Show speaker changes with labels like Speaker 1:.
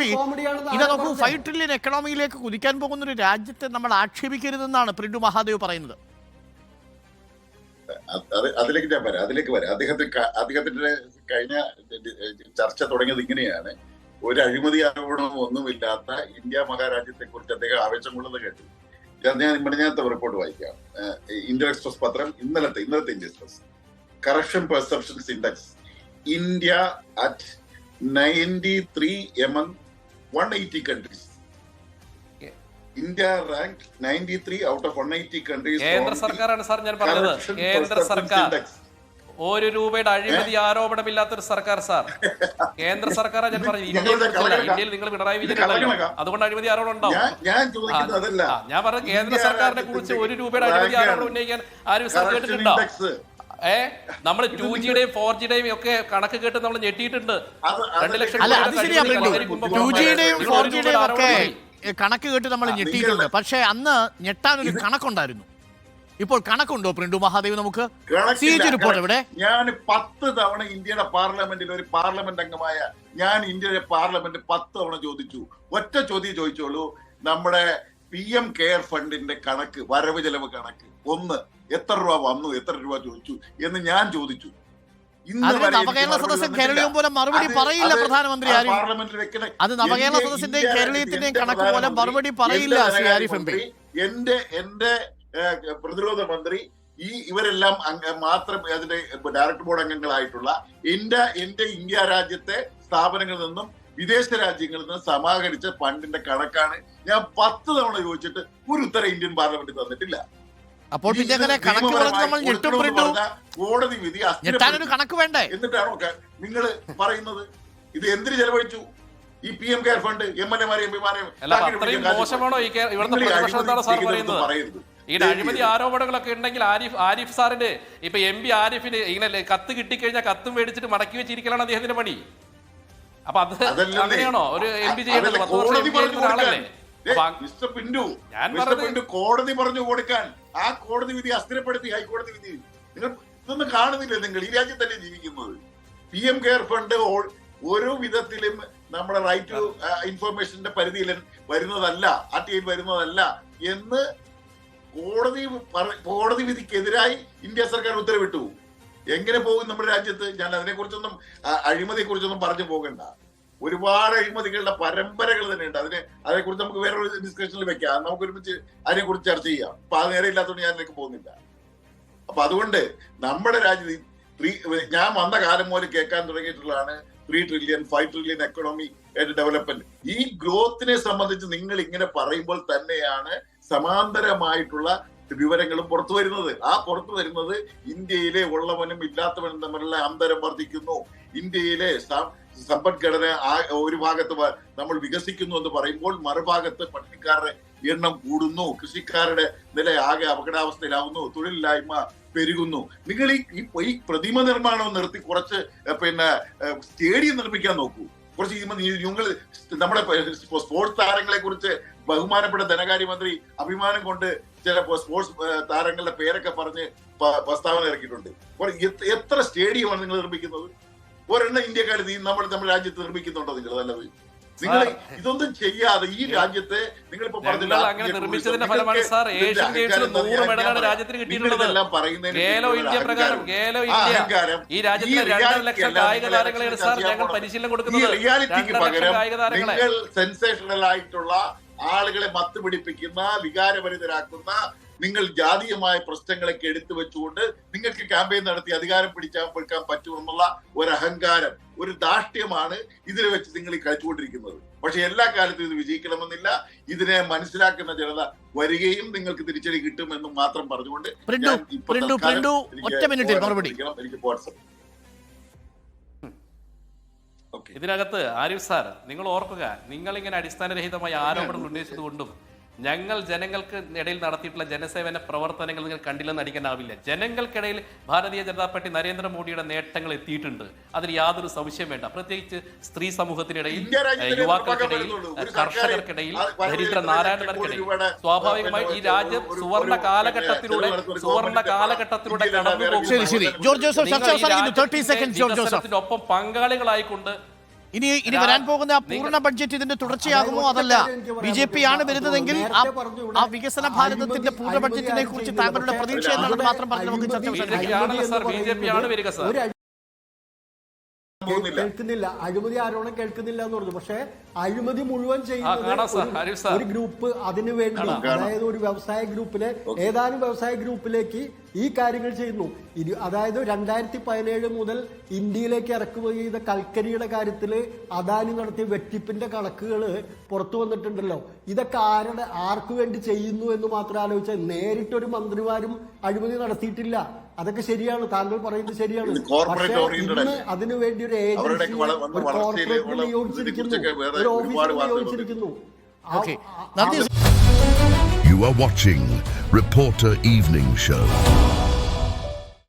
Speaker 1: P ഇത് നോക്കൂ, 5 trillion എക്കണോമിയിലേക്ക് കുതിക്കാൻ പോകുന്ന ഒരു രാജ്യത്തെ നമ്മൾ ആക്ഷേപിക്കരുതെന്നാണ് പ്രിൻഡു മഹാദേവ് പറയുന്നത്.
Speaker 2: അതിലേക്ക് വരാം. അദ്ദേഹത്തിന്റെ കഴിഞ്ഞ ചർച്ച തുടങ്ങിയത് ഇങ്ങനെയാണ്: ഒരു അഴിമതി ആരോപണവും ഒന്നുമില്ലാത്ത ഇന്ത്യ മഹാരാജ്യത്തെ കുറിച്ച് അദ്ദേഹം ആവേശം കൊള്ളത് കേട്ടു. ഞാൻ മിനിഞ്ഞാന്നത്തെ റിപ്പോർട്ട് വായിക്കാം. ഇന്ത്യ എക്സ്പ്രസ് പത്രം ഇന്നലത്തെ India express. Corruption perceptions index, India at 93 among 180 countries. India rank 93 out of 180 countries.
Speaker 3: കേന്ദ്ര സർക്കാരാണ് സാർ ഞാൻ പറഞ്ഞത്. കേന്ദ്ര സർക്കാർ, 1 രൂപയുടെ അഴിമതി ആരോപണമില്ലാത്തൊരു സർക്കാർ സാർ. കേന്ദ്ര സർക്കാരാണ് ഞാൻ പറഞ്ഞത്. ഇന്ത്യയിൽ നിങ്ങൾ പിണറായി വിജയൻ, അതുകൊണ്ട് അഴിമതി ആരോപണം ഉണ്ടാവും. ഞാൻ പറഞ്ഞത് കേന്ദ്ര സർക്കാരിനെ കുറിച്ച് 1 രൂപയുടെ അഴിമതി ആരോപണം ഉന്നയിക്കാൻ ആരും സാർ കേട്ടിട്ടുണ്ടോ? നമ്മള് 2Gയുടെയും 4Gയുടെയും ഒക്കെ കണക്ക് കേട്ട് നമ്മൾ ഞെട്ടിയിട്ടുണ്ട്. 2 ലക്ഷം
Speaker 1: കണക്ക് കേട്ട് നമ്മൾ ഞെട്ടിയിട്ടുണ്ട്. പക്ഷെ അന്ന് ഞെട്ടാനൊരു കണക്കുണ്ടായിരുന്നു. ഇപ്പോൾ കണക്കുണ്ടോ പ്രിൻഡു മഹാദേവ്? നമുക്ക് റിപ്പോർട്ട് ഇവിടെ.
Speaker 2: ഞാൻ 10 തവണ ഇന്ത്യയുടെ പാർലമെന്റിൽ ഒരു പാർലമെന്റ് അംഗമായ ഞാൻ ഇന്ത്യയുടെ പാർലമെന്റ് 10 തവണ ചോദിച്ചു. ഒറ്റ ചോദ്യം ചോദിച്ചോളൂ, നമ്മുടെ PM കെയർ ഫണ്ടിന്റെ കണക്ക്, വരവ് ചെലവ് കണക്ക്, എത്ര രൂപ വന്നു, എത്ര രൂപ ചോദിച്ചു എന്ന് ഞാൻ ചോദിച്ചു.
Speaker 1: നവകേരള സദസ്സും കേരളീയം പോലെ മറുപടി പറയില്ല പ്രധാനമന്ത്രി. അത് നവകേരള സദസ്സിന്റെയും കേരളീയത്തിന്റെയും കണക്ക് പോലെ മറുപടി പറയില്ല ശ്രീ ആരിഫ് എം പി.
Speaker 2: എന്റെ പ്രതിരോധ മന്ത്രി ഇവരെല്ലാം മാത്രം അതിന്റെ ഡയറക്ടർ ബോർഡ് അംഗങ്ങളായിട്ടുള്ള എന്റെ ഇന്ത്യ രാജ്യത്തെ സ്ഥാപനങ്ങളിൽ നിന്നും വിദേശ രാജ്യങ്ങളിൽ നിന്നും സമാഹരിച്ച ഫണ്ടിന്റെ കണക്കാണ് ഞാൻ 10 തവണ ചോദിച്ചിട്ട് ഒരു ഉത്തരം ഇന്ത്യൻ പാർലമെന്റ് തന്നിട്ടില്ല.
Speaker 1: അപ്പോൾ പിന്നെ അങ്ങനെ കണക്ക് പറഞ്ഞ് നമ്മൾ ഞെട്ടും പ്രിൻഡു.
Speaker 2: കോടതി വിധി
Speaker 1: കണക്ക് വേണ്ടേ?
Speaker 2: എന്നിട്ടാണോ നിങ്ങൾ പറയുന്നത് ഇത് എന്തിനു ചെലവഴിച്ചു? ഈ PM കെയർ ഫണ്ട് MLA-മാരെ MP-മാരെ
Speaker 3: മോശമാണോ ഇവിടുത്തെ പ്രതിപക്ഷത്താണ് സാർ പറയുന്നത്? ഈ അഴിമതി ആരോപണങ്ങളൊക്കെ ഉണ്ടെങ്കിൽ ആരിഫ് സാറിന്റെ ഇപ്പൊ MP ആരിഫിന് ഇങ്ങനെ കത്ത് കിട്ടിക്കഴിഞ്ഞാൽ കത്തും മേടിച്ചിട്ട് മടക്കി വെച്ചിരിക്കലാണ് അദ്ദേഹത്തിന്റെ പണി. അപ്പൊ അത് അങ്ങനെയാണോ ഒരു MP ചെയ്യുന്നത്? 10 വർഷം ആളല്ലേ
Speaker 2: കോടതി പറഞ്ഞു കൊടുക്കാൻ. ആ കോടതി വിധി അസ്ഥിരപ്പെടുത്തി ഹൈക്കോടതി വിധി. നിങ്ങൾ ഇതൊന്നും കാണുന്നില്ലേ? നിങ്ങൾ ഈ രാജ്യത്തല്ലേ ജീവിക്കുന്നത്? PM കെയർ ഫണ്ട് ഓരോ വിധത്തിലും നമ്മുടെ റൈറ്റ് ടു ഇൻഫർമേഷന്റെ പരിധിയിൽ വരുന്നതല്ല, RTI വരുന്നതല്ല എന്ന് കോടതി വിധിക്കെതിരായി ഇന്ത്യ സർക്കാർ ഉത്തരവിട്ടു. എങ്ങനെ പോകും നമ്മുടെ രാജ്യത്ത്? ഞാൻ അതിനെക്കുറിച്ചൊന്നും അഴിമതിയെ കുറിച്ചൊന്നും പറഞ്ഞു പോകണ്ട. ഒരുപാട് അഴിമതികളുടെ പരമ്പരകൾ തന്നെ ഉണ്ട്. അതേക്കുറിച്ച് നമുക്ക് വേറൊരു ഡിസ്കഷനിൽ വെക്കാം. നമുക്ക് ഒരുമിച്ച് അതിനെക്കുറിച്ച് ചർച്ച ചെയ്യാം. അപ്പൊ അത് നേരെ ഇല്ലാത്തതുകൊണ്ട് ഞാൻ അതിലേക്ക് പോകുന്നില്ല. അപ്പൊ അതുകൊണ്ട് നമ്മുടെ രാജ്യത്ത് ഞാൻ വന്ന കാലം മുതൽ കേൾക്കാൻ തുടങ്ങിയിട്ടുള്ളതാണ് 3 ട്രില്യൺ 5 ട്രില്യൺ എക്കണോമി ഡെവലപ്മെന്റ്. ഈ ഗ്രോത്തിനെ സംബന്ധിച്ച് നിങ്ങൾ ഇങ്ങനെ പറയുമ്പോൾ തന്നെയാണ് സമാന്തരമായിട്ടുള്ള വിവരങ്ങളും പുറത്തു വരുന്നത്. ആ പുറത്തു വരുന്നത് ഇന്ത്യയിലെ ഉള്ളവനും ഇല്ലാത്തവനും തമ്മിലുള്ള അന്തരം വർദ്ധിക്കുന്നു. ഇന്ത്യയിലെ സമ്പദ്ഘടന ഒരു ഭാഗത്ത് നമ്മൾ വികസിക്കുന്നു എന്ന് പറയുമ്പോൾ മറുഭാഗത്ത് പട്ടിണിക്കാരുടെ എണ്ണം കൂടുന്നു, കൃഷിക്കാരുടെ നില ആകെ അപകടാവസ്ഥയിലാവുന്നു, തൊഴിലില്ലായ്മ പെരുകുന്നു. നിങ്ങൾ ഈ പ്രതിമ നിർമ്മാണം നിർത്തി കുറച്ച് സ്റ്റേഡിയം നിർമ്മിക്കാൻ നോക്കൂ. കുറച്ച് നിങ്ങൾ നമ്മുടെ സ്പോർട്സ് താരങ്ങളെ കുറിച്ച് ബഹുമാനപ്പെട്ട ധനകാര്യമന്ത്രി അഭിമാനം കൊണ്ട് ചില സ്പോർട്സ് താരങ്ങളുടെ പേരൊക്കെ പറഞ്ഞ് പ്രസ്താവന ഇറക്കിയിട്ടുണ്ട്. എത്ര സ്റ്റേഡിയമാണ് നിങ്ങൾ നിർമ്മിക്കുന്നത്? ഒരെണ്ണം ഇന്ത്യക്കാര് നമ്മുടെ രാജ്യത്ത് നിർമ്മിക്കുന്നുണ്ടോ നിങ്ങൾ? നല്ലത് നിങ്ങൾ ഇതൊന്നും ചെയ്യാതെ ഈ രാജ്യത്തെ നിങ്ങളിപ്പോ
Speaker 3: നിർമ്മിച്ചതിന്റെ ഫലമാണ് സാർ ഏഷ്യൻ ഗെയിംസിൽ 100 മെഡലാണ് രാജ്യത്തിന് കിട്ടിയിട്ടുള്ളത്. ഖേലോ ഇന്ത്യ പ്രകാരം ഖേലോ ഇന്ത്യ ഈ രാജ്യത്തെ 2 ലക്ഷം കായിക താരങ്ങളെയാണ് സാർ ഞങ്ങൾ പരിശീലനം കൊടുക്കുന്നത്.
Speaker 2: റിയാലിറ്റിക്ക് പകരം നിങ്ങൾ സെൻസേഷണൽ ആയിട്ടുള്ള ആളുകളെ മത്ത് പിടിപ്പിക്കുന്ന, വികാരഭരിതരാക്കുന്ന, നിങ്ങൾ ജാതീയമായ പ്രശ്നങ്ങളൊക്കെ എടുത്തു വെച്ചുകൊണ്ട് നിങ്ങൾക്ക് ക്യാമ്പയിൻ നടത്തി അധികാരം പിടിക്കാൻ പറ്റുമെന്നുള്ള ഒരു അഹങ്കാരം, ഒരു ധാർഷ്ട്യമാണ് ഇതിനെ വെച്ച് നിങ്ങൾ ഈ കളിച്ചുകൊണ്ടിരിക്കുന്നത്. പക്ഷെ എല്ലാ കാലത്തും ഇത് വിജയിക്കണമെന്നില്ല. ഇതിനെ മനസ്സിലാക്കുന്ന ജനത വരികയും നിങ്ങൾക്ക് തിരിച്ചടി കിട്ടുമെന്നും മാത്രം പറഞ്ഞുകൊണ്ട് എനിക്ക് വാട്സ്ആപ്പ്.
Speaker 3: ഇതിനകത്ത് ആരിഫ് സാർ, നിങ്ങൾ ഓർക്കുക, നിങ്ങളിങ്ങനെ അടിസ്ഥാനരഹിതമായ ആരോപണങ്ങൾ ഉന്നയിച്ചത് കൊണ്ടും ഞങ്ങൾ ജനങ്ങൾക്ക് ഇടയിൽ നടത്തിയിട്ടുള്ള ജനസേവന പ്രവർത്തനങ്ങൾ നിങ്ങൾ കണ്ടില്ലെന്ന് അടിക്കാനാവില്ല. ജനങ്ങൾക്കിടയിൽ ഭാരതീയ ജനതാ പാർട്ടി നരേന്ദ്രമോദിയുടെ നേട്ടങ്ങൾ എത്തിയിട്ടുണ്ട്. അതിൽ യാതൊരു സംശയം വേണ്ട. പ്രത്യേകിച്ച് സ്ത്രീ സമൂഹത്തിനിടയിൽ, യുവാക്കൾക്കിടയിൽ, കർഷകർക്കിടയിൽ, ദരിദ്ര നാരായണർക്കിടയിൽ. സ്വാഭാവികമായി ഈ രാജ്യം സുവർണ കാലഘട്ടത്തിലൂടെ കടന്നു പോകും. ഒപ്പം പങ്കാളികളായിക്കൊണ്ട്
Speaker 1: ഇനി വരാൻ പോകുന്ന ആ പൂർണ്ണ ബഡ്ജറ്റ് ഇതിന്റെ തുടർച്ചയാകുമോ? അതല്ല BJP ആണ് വരുന്നതെങ്കിൽ ആ വികസന ഭാരതത്തിന്റെ പൂർണ്ണ ബഡ്ജറ്റിനെ കുറിച്ച് താങ്കളുടെ പ്രതീക്ഷ എന്താണെന്ന് മാത്രം പറഞ്ഞ് നമുക്ക് ചർച്ച അവസാനിപ്പിക്കാം.
Speaker 4: കേൾക്കുന്നില്ല, അഴിമതി ആരോപണം കേൾക്കുന്നില്ല എന്ന് പറഞ്ഞു. പക്ഷെ അഴിമതി മുഴുവൻ ചെയ്യുന്നത് ഒരു ഗ്രൂപ്പ് അതിനു വേണ്ടി, അതായത് ഒരു വ്യവസായ ഗ്രൂപ്പിലെ ഏതാനും വ്യവസായ ഗ്രൂപ്പിലേക്ക് ഈ കാര്യങ്ങൾ ചെയ്യുന്നു. അതായത് 2017 മുതൽ ഇന്ത്യയിലേക്ക് ഇറക്കുമതി ചെയ്ത കൽക്കരിയുടെ കാര്യത്തിൽ അദാനി നടത്തിയ വെട്ടിപ്പിന്റെ കണക്കുകൾ പുറത്തു വന്നിട്ടുണ്ടല്ലോ. ഇതൊക്കെ ആർക്കു വേണ്ടി ചെയ്യുന്നു എന്ന് മാത്രം ആലോചിച്ചാൽ നേരിട്ടൊരു മന്ത്രിമാരും അഴിമതി നടത്തിയിട്ടില്ല. അതൊക്കെ ശരിയാണ്, താങ്കൾ പറയുന്നത് ശരിയാണ്. ഇന്ന് അതിനു വേണ്ടി ഒരു ഏജൻസി, ഒരു കോർപ്പറേറ്റ് നിയോഗിച്ചിരിക്കുന്നു, ഒരു officer നിയോഗിച്ചിരിക്കുന്നു.
Speaker 5: You are watching Reporter Evening Show.